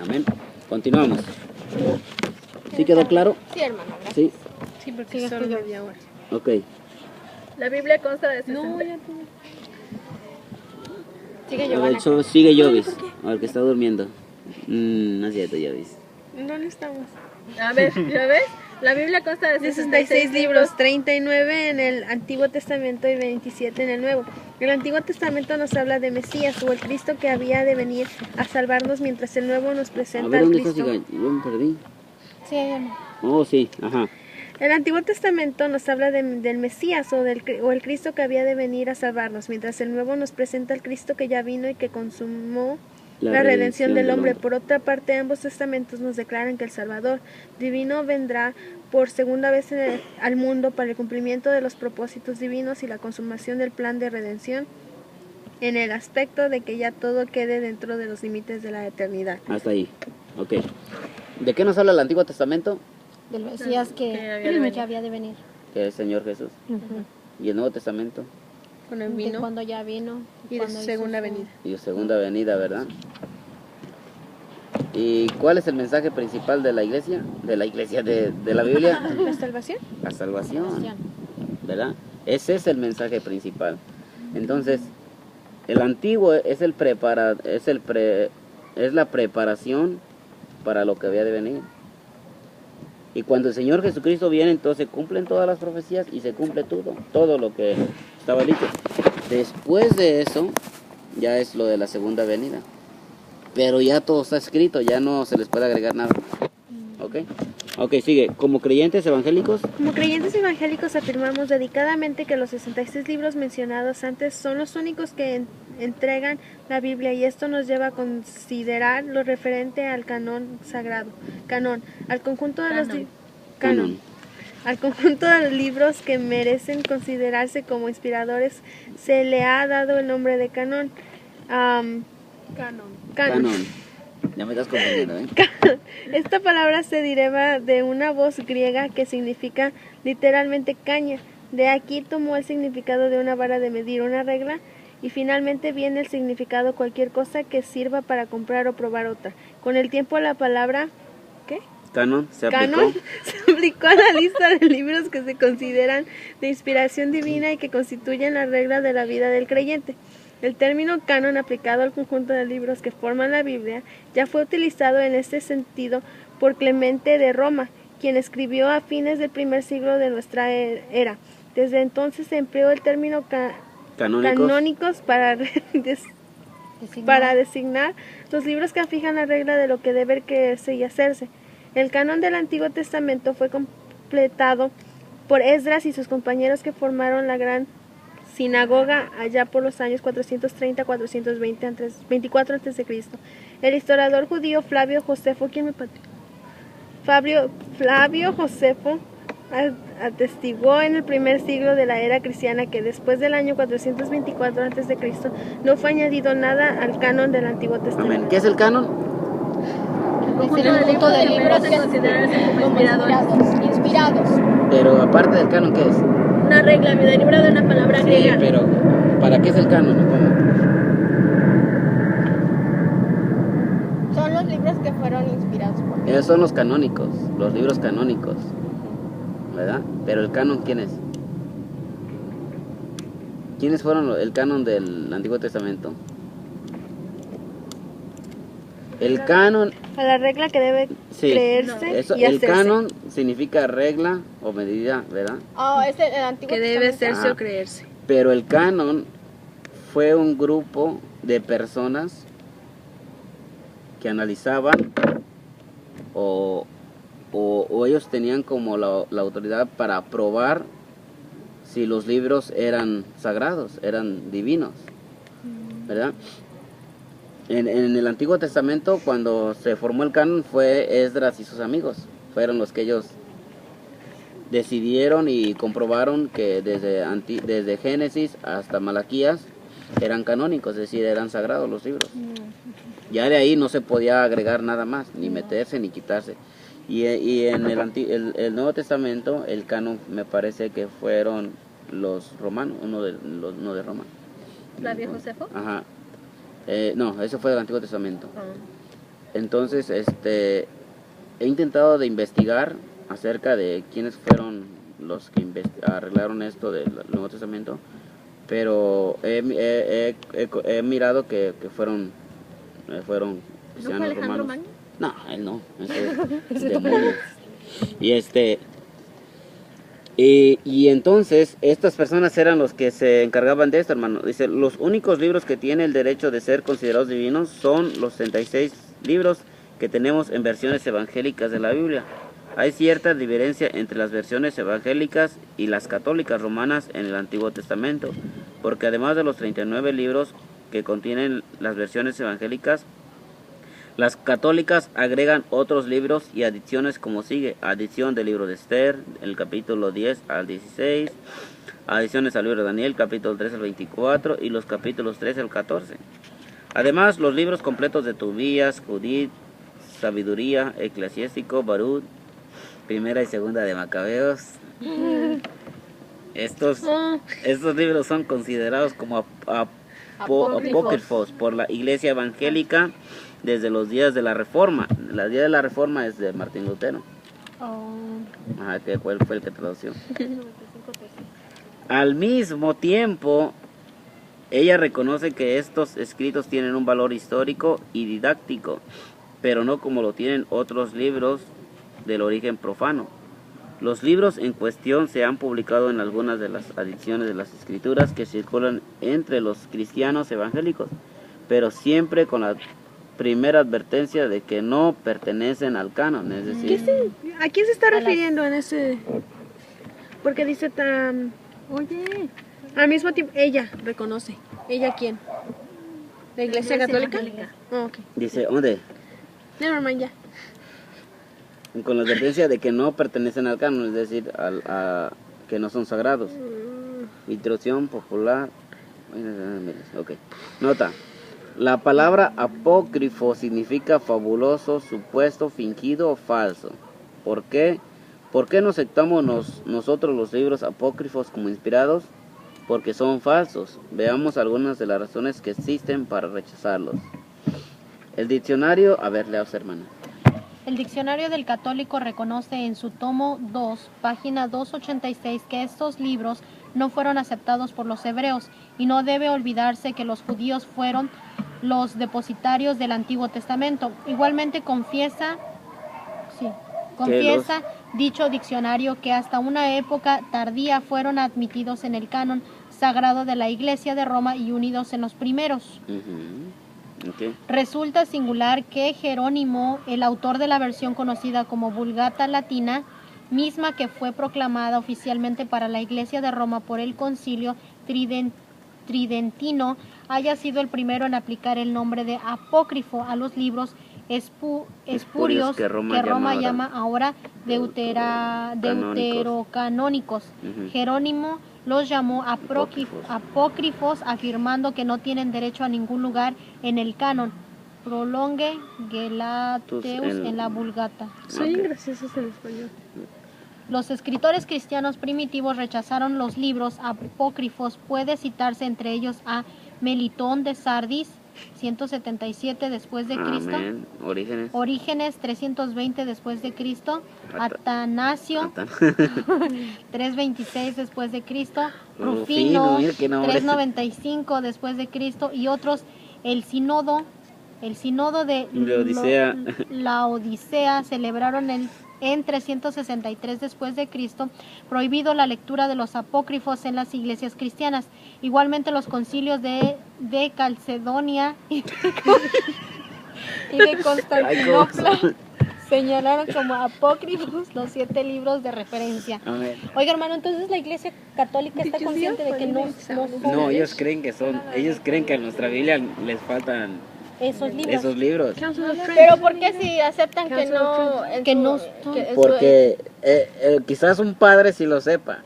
Amén. Continuamos. ¿Sí quedó claro? Sí, hermano, gracias. Sí. Sí, porque solo media hora. Ok. La Biblia consta de 60. No, ya tú. Sigue A ver, Giovanna. sigue Jovis. A ver, que está durmiendo. No es cierto, Jovis. ¿Dónde estamos? A ver, ¿ya ves? La Biblia consta de 66 libros, 39 en el Antiguo Testamento y 27 en el Nuevo. El Antiguo Testamento nos habla de Mesías o el Cristo que había de venir a salvarnos, mientras el Nuevo nos A presenta ver, al ¿dónde está? Cristo. Yo me perdí. Sí, hermano. Oh, sí, ajá. El Antiguo Testamento nos habla del Mesías o el Cristo que había de venir a salvarnos, mientras el Nuevo nos presenta al Cristo que ya vino y que consumó la redención del hombre. Por otra parte, ambos testamentos nos declaran que el Salvador divino vendrá por segunda vez al mundo para el cumplimiento de los propósitos divinos y la consumación del plan de redención, en el aspecto de que ya todo quede dentro de los límites de la eternidad. Hasta ahí. Ok. ¿De qué nos habla el Antiguo Testamento? Del Mesías que había de venir. Que es el Señor Jesús. ¿Y el Nuevo Testamento? Con el De vino cuando ya vino. y de cuando su hizo segunda su- venida. Y su segunda venida, ¿verdad? ¿Y cuál es el mensaje principal de la iglesia? De la Biblia. ¿La salvación? La salvación, Salvación. ¿verdad? Ese es el mensaje principal. Entonces, el antiguo es es la preparación para lo que había de venir. Y cuando el Señor Jesucristo viene, entonces se cumplen todas las profecías y se cumple todo lo que estaba dicho. Después de eso, ya es lo de la segunda venida. Pero ya todo está escrito, ya no se les puede agregar nada. ¿Ok? Ok, sigue. Como creyentes evangélicos, Como creyentes evangélicos afirmamos dedicadamente que los 66 libros mencionados antes son los únicos que entregan la Biblia, y esto nos lleva a considerar lo referente al canon sagrado. Al conjunto de los canon. Al conjunto de los libros que merecen considerarse como inspiradores se le ha dado el nombre de canon. Canon. Ya me estás confundiendo, ¿eh? Esta palabra se deriva de una voz griega que significa literalmente caña. De aquí tomó el significado de una vara de medir, una regla, y finalmente viene el significado cualquier cosa que sirva para comprar o probar otra. Con el tiempo la palabra ¿qué? Canon se aplicó. Canon se aplicó a la lista de libros que se consideran de inspiración divina y que constituyen la regla de la vida del creyente. El término canon aplicado al conjunto de libros que forman la Biblia ya fue utilizado en este sentido por Clemente de Roma, quien escribió a fines del primer siglo de nuestra era. Desde entonces se empleó el término canónicos para designar los libros que fijan la regla de lo que debe creerse y hacerse. El canon del Antiguo Testamento fue completado por Esdras y sus compañeros que formaron la gran sinagoga allá por los años 430-424 a.C. El historiador judío Flavio Josefo, Flavio Josefo atestiguó en el primer siglo de la era cristiana que después del año 424 a.C. no fue añadido nada al canon del Antiguo Testamento. Amén. ¿Qué es el canon? Es el conjunto de libros que considerarse como inspirados. Pero aparte del canon, ¿qué es? Una regla, me deriva de una palabra Sí, griega. pero ¿para qué es el canon? ¿Cómo? Son los libros que fueron inspirados por Dios. Esos son los canónicos, los libros canónicos, ¿verdad? Pero el canon, ¿quién es? ¿Quiénes fueron el canon del Antiguo Testamento? El canon, A la regla que debe sí, creerse eso, y el hacerse. canon significa regla o medida, ¿verdad? Oh, es el Antiguo Que debe Testamento. hacerse Ajá. o creerse. Pero el canon fue un grupo de personas que analizaban o ellos tenían como la autoridad para probar si los libros eran sagrados, eran divinos, ¿verdad? En el Antiguo Testamento, cuando se formó el canon, fue Esdras y sus amigos. Fueron los que ellos decidieron y comprobaron que desde Génesis hasta Malaquías eran canónicos, es decir, eran sagrados los libros. Ya de ahí no se podía agregar nada más, ni meterse ni quitarse. Y en el Nuevo Testamento, el canon me parece que fueron los romanos, uno de Roma. ¿Flavio Josefo? Ajá. No, eso fue del Antiguo Testamento. Entonces, he intentado de investigar acerca de quiénes fueron los que arreglaron esto del Nuevo Testamento, pero he mirado que fueron ¿No fue cristianos Alejandro romanos. Magno? No, él no, ese es demonio. Y entonces estas personas eran los que se encargaban de esto, hermano. Dice, los únicos libros que tienen el derecho de ser considerados divinos son los 66 libros que tenemos en versiones evangélicas de la Biblia. Hay cierta diferencia entre las versiones evangélicas y las católicas romanas en el Antiguo Testamento, porque además de los 39 libros que contienen las versiones evangélicas, las católicas agregan otros libros y adiciones como sigue: adición del libro de Esther, el capítulo 10 al 16, adiciones al libro de Daniel, capítulo 3 al 24 y los capítulos 13 al 14. Además, los libros completos de Tobías, Judith, Sabiduría, Eclesiástico, Barut, Primera y Segunda de Macabeos. Estos libros son considerados como apócrifos por la Iglesia Evangélica desde los días de la Reforma. La día de la Reforma es de Martín Lutero. Ajá, que fue el que tradució. Al mismo tiempo, ella reconoce que estos escritos tienen un valor histórico y didáctico, pero no como lo tienen otros libros del origen profano. Los libros en cuestión se han publicado en algunas de las ediciones de las Escrituras que circulan entre los cristianos evangélicos, pero siempre con la primera advertencia de que no pertenecen al canon, es decir... ¿A quién se está refiriendo en ese...? Porque dice tan... Oye, Al mismo tiempo, ella reconoce. ¿Ella quién? ¿La Iglesia Católica? Oh, ok. Dice, ¿dónde? Nevermind, ya. Con la advertencia de que no pertenecen al canon, es decir, que no son sagrados. Introducción popular. Ok. Nota. La palabra apócrifo significa fabuloso, supuesto, fingido o falso. ¿Por qué? ¿Por qué no aceptamos nosotros los libros apócrifos como inspirados? Porque son falsos. Veamos algunas de las razones que existen para rechazarlos. El diccionario, a ver, leas, hermana. El Diccionario del Católico reconoce en su tomo 2, página 286, que estos libros no fueron aceptados por los hebreos, y no debe olvidarse que los judíos fueron los depositarios del Antiguo Testamento. Igualmente confiesa dicho diccionario que hasta una época tardía fueron admitidos en el canon sagrado de la Iglesia de Roma y unidos en los primeros. Okay. Resulta singular que Jerónimo, el autor de la versión conocida como Vulgata Latina, misma que fue proclamada oficialmente para la Iglesia de Roma por el Concilio Tridentino, haya sido el primero en aplicar el nombre de apócrifo a los libros espurios que Roma llama ahora deuterocanónicos. Jerónimo los llamó apócrifos, afirmando que no tienen derecho a ningún lugar en el canon. Prolongue Gelateus en la Vulgata. Soy graciosos en español. Los escritores cristianos primitivos rechazaron los libros apócrifos. Puede citarse entre ellos a Melitón de Sardis, 177 después de Cristo. Orígenes 320 después de Cristo. Atanasio 326 después de Cristo. Rufino 395 después de Cristo y otros. El sínodo de la Odisea celebraron en 363 después de Cristo, prohibido la lectura de los apócrifos en las iglesias cristianas. Igualmente los concilios de Calcedonia y de Constantinopla señalaron como apócrifos los 7 libros de referencia. Oiga, hermano, entonces la Iglesia Católica está consciente de que no son. No, ellos creen que a nuestra Biblia les faltan esos libros. pero ¿por qué si aceptan que no? Porque quizás un padre sí lo sepa,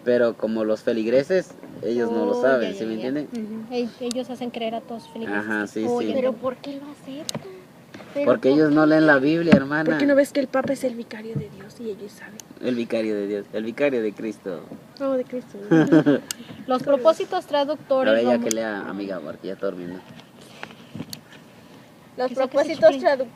pero como los feligreses, ellos no lo saben, ¿sí me entienden? Ellos hacen creer a todos feligreses. Ajá, sí. Pero ¿por qué lo aceptan? Porque ellos no leen la Biblia, hermana. ¿Por qué no ves que el Papa es el vicario de Dios y ellos saben? El vicario de Dios, el vicario de Cristo. Oh, de Cristo. Los propósitos traductores. A ver, ya que lea, amiga, porque ya está durmiendo. Los propósitos traductores